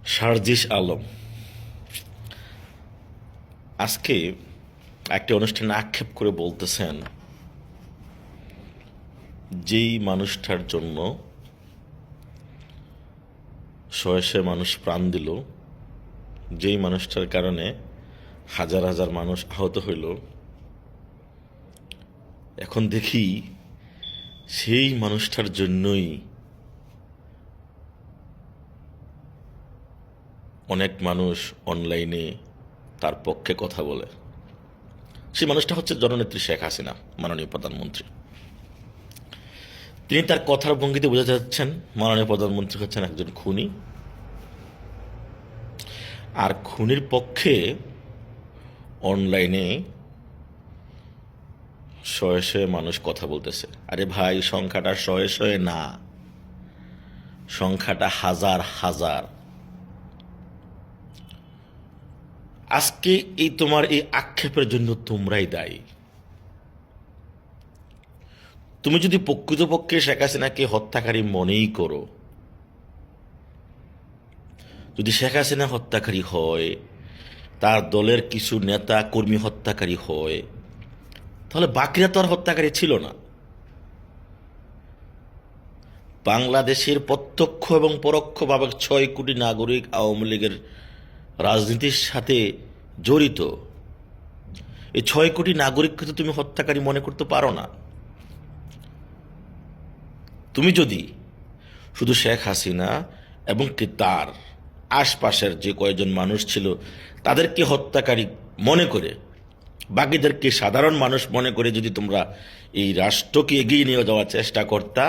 সার্জিস আলম আজকে একটা অনুষ্ঠানে আক্ষেপ করে বলতেছেন, যেই মানুষটার জন্য শয়ে শয়ে মানুষ প্রাণ দিল, যেই মানুষটার কারণে হাজার হাজার মানুষ আহত হইল, এখন দেখি সেই মানুষটার জন্যই অনেক মানুষ অনলাইনে তার পক্ষে কথা বলে। সেই মানুষটা হচ্ছে জননেত্রী শেখ হাসিনা, মাননীয় প্রধানমন্ত্রী। তিনি তার কথার ভঙ্গিতে বোঝাতে যাচ্ছেন মাননীয় প্রধানমন্ত্রী হচ্ছেন একজন খুনি, আর খুনির পক্ষে অনলাইনে শয়ে শয়ে মানুষ কথা বলতেছে। আরে ভাই, সংখ্যাটা শয়ে শয়ে না, সংখ্যাটা হাজার হাজার। আজকে এই তোমার এই আক্ষেপের জন্য তোমরাই দায়ী। তুমি যদি প্রকৃতপক্ষে শেখ হাসিনাকে হত্যাকারী মনেই করো, যদি শেখ হাসিনা হত্যাকারী হয়, তার দলের কিছু নেতা কর্মী হত্যাকারী হয়, তাহলে বাকিরা তো আর হত্যাকারী ছিল না। বাংলাদেশের প্রত্যক্ষ এবং পরোক্ষভাবে 6 কোটি নাগরিক আওয়ামী লীগের রাজনীতির সাথে জড়িত। এই 6 কোটি নাগরিককে তো তুমি হত্যাকারী মনে করতে পারো না। তুমি যদি শুধু শেখ হাসিনা এবং কি তার আশপাশের যে কয়েকজন মানুষ ছিল তাদেরকে হত্যাকারী মনে করে, বাকিদেরকে সাধারণ মানুষ মনে করে যদি তোমরা এই রাষ্ট্রকে এগিয়ে নিয়ে যাওয়ার চেষ্টা করতা,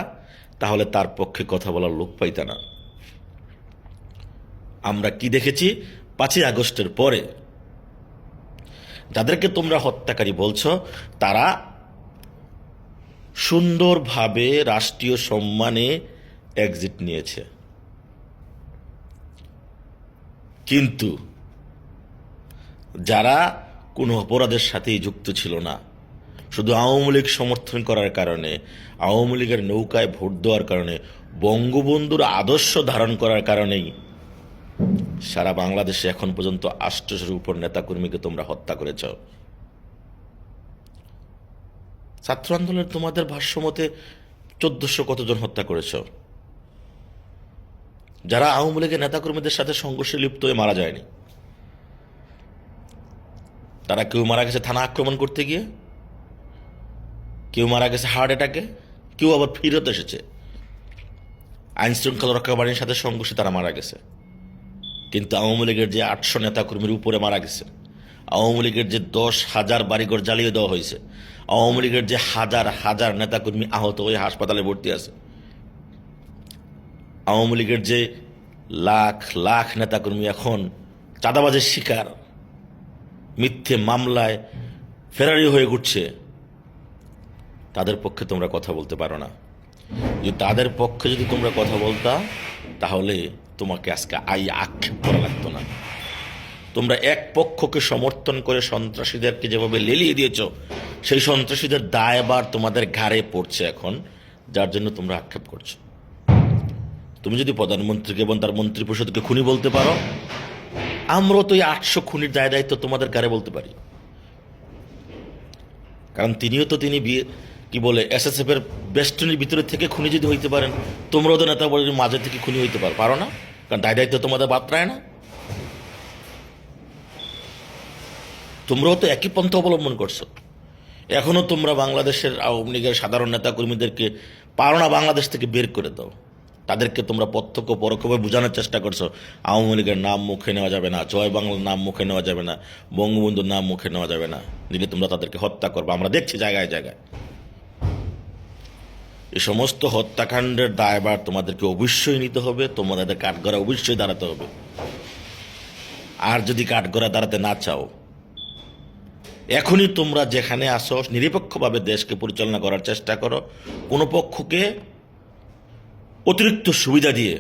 তাহলে তার পক্ষে কথা বলার লোক পাইতা না। আমরা কি দেখেছি 5ই আগস্টের পরে? যাদেরকে তোমরা হত্যাকারী বলছো তারা সুন্দরভাবে রাষ্ট্রীয় সম্মানে এক্সিট নিয়েছে, কিন্তু যারা কোনো অপরাধের সাথেই যুক্ত ছিল না, শুধু আওয়ামী লীগ সমর্থন করার কারণে, আওয়ামী লীগের নৌকায় ভোট দেওয়ার কারণে, বঙ্গবন্ধুর আদর্শ ধারণ করার কারণেই সারা বাংলাদেশে এখন পর্যন্ত 800-এর উপর নেতাকর্মীকে তোমরা হত্যা করেছ। ছাত্র আন্দোলনের তোমাদের ভাষ্যমতে 1400 কতজন হত্যা করেছ, যারা আওয়ামী লীগের নেতাকর্মীদের সাথে সংঘর্ষে লিপ্ত হয়ে মারা যায়নি। তারা কেউ মারা গেছে থানা আক্রমণ করতে গিয়ে, কেউ মারা গেছে হার্ট অ্যাটাকে, কেউ আবার ফিরত এসেছে আইন শৃঙ্খলা রক্ষা বাহিনীর সাথে সংঘর্ষে তারা মারা গেছে। কিন্তু আওয়ামী লীগের যে 800 নেতাকর্মীর উপরে মারা গেছে, আওয়ামী লীগের যে 10,000 বাড়িঘর জ্বালিয়ে দেওয়া হয়েছে, আওয়ামী লীগের যে হাজার হাজার নেতাকর্মী আহত হয়ে হাসপাতালে ভর্তি আছে, আওয়ামী লীগের যে লাখ লাখ নেতাকর্মী এখন চাঁদাবাজের শিকার, মিথ্যে মামলায় ফেরারি হয়ে ঘুরছে, তাদের পক্ষে তোমরা কথা বলতে পারো না। যদি তাদের পক্ষে যদি তোমরা কথা বলতা, তাহলে তোমাকে আজকে আক্ষেপ করা লাগতো না। তোমরা এক পক্ষকে সমর্থন করে সন্ত্রাসীদেরকে যেভাবে লেলিয়ে দিয়েছ, সেই সন্ত্রাসীদের দায়ভার তোমাদের ঘাড়ে পড়ছে এখন, যার জন্য তোমরা আক্ষেপ করছো। তুমি যদি প্রধানমন্ত্রীকে এবং তার মন্ত্রিপরিষদকে খুনি বলতে পারো, আমরাও তো এই 800 খুনির দায় দায়িত্ব তোমাদের ঘাড়ে বলতে পারি। কারণ তিনি কি বলে এসএসএফ এর বেষ্টনীর ভিতরে থেকে খুনি যদি হইতে পারেন, তোমরাও তো নেতা বলে মাঝে থেকে খুনি হইতে পারো না। কারণ দায় দায়িত্ব তোমাদের বাতরায় না। তোমরাও তো একই পন্থা অবলম্বন করছো। এখনো তোমরা বাংলাদেশের আওয়ামী লীগের সাধারণ নেতা কর্মীদেরকে পারো না বাংলাদেশ থেকে বের করে দাও। তাদেরকে তোমরা প্রত্যক্ষ পরোক্ষভাবে বোঝানোর চেষ্টা করছো আওয়ামী লীগের নাম মুখে নেওয়া যাবে না, জয় বাংলার নাম মুখে নেওয়া যাবে না, বঙ্গবন্ধুর নাম মুখে নেওয়া যাবে না, দিলে তোমরা তাদেরকে হত্যা করবে। আমরা দেখছি জায়গায় জায়গায়। এই সমস্ত হত্যাকাণ্ডের দায়ভার তোমাদেরকে অবশ্যই নিতে হবে, তোমাদের কাঠগড়া অবশ্যই দাঁড়াতে হবে। আর যদি কাঠগড়া দাঁড়াতে না চাও, এখনই তোমরা যেখানে আসো নিরপেক্ষভাবে দেশকে পরিচালনা করার চেষ্টা করো। কোনো পক্ষকে অতিরিক্ত সুবিধা দিয়ে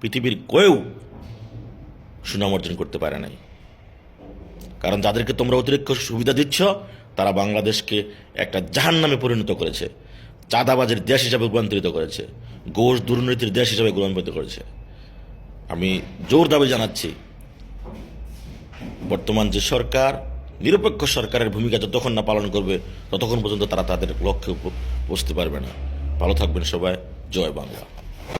পৃথিবীর কেউ সুনাম অর্জন করতে পারে নাই। কারণ যাদেরকে তোমরা অতিরিক্ত সুবিধা দিচ্ছ, তারা বাংলাদেশকে একটা জাহান্নামে পরিণত করেছে, চাঁদাবাজের দেশ হিসাবে রূপান্তরিত করেছে, ঘুষ দুর্নীতির দেশ হিসাবে রূপান্তরিত করেছে। আমি জোর দাবি জানাচ্ছি, বর্তমান যে সরকার নিরপেক্ষ সরকারের ভূমিকা যতক্ষণ না পালন করবে ততক্ষণ পর্যন্ত তারা তাদের লক্ষ্যে পৌঁছতে পারবে না। ভালো থাকবেন সবাই। জয় বাংলা।